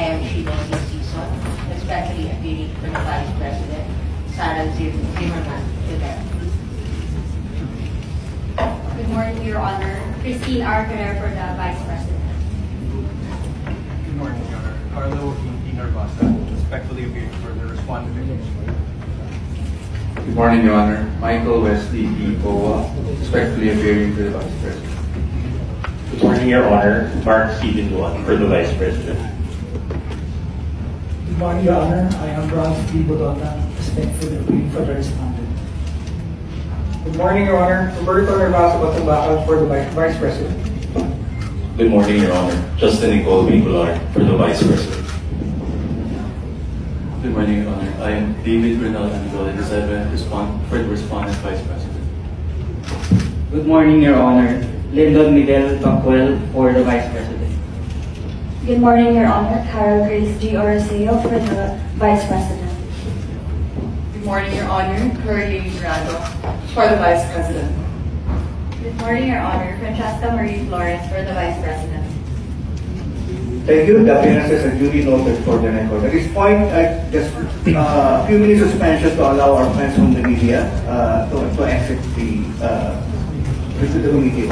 I am Sheila C. Season, especially appearing for the Vice President, Sarah Zimmerman Rivera. Good morning, Your Honor. Christine R. Ferrer for the Vice President. Good morning, Your Honor. Carlo E. Narvasa, respectfully appearing for the respondent. Good morning, Your Honor. Michael Wesley E. Poa, respectfully appearing for the Vice President. Good morning, Your Honor. Mark Stephen Duan for the Vice President. Good morning, Your Honor. I am Ralph D. Bodota, respectfully appearing for the respondent. Good morning, Your Honor. Roberto Narvaso Batumbacal for the Vice President. Good morning, Your Honor. Justin Nicole Bicolor for the Vice President. Good morning, Your Honor. I am David Renal Andol, for the respondent Vice President. Good morning, Your Honor. Lyndon Miguel Pacuel for the Vice President. Good morning, Your Honor. Carol Grace G. Oraseo for the Vice President. Good morning, Your Honor. Curly Mirado for the Vice President. Good morning, Your Honor. Francesca Marie Flores for the Vice President. Thank you. The appearances are duly noted for the record. At this point, just a few minutes suspension to allow our friends from the media to exit the meeting.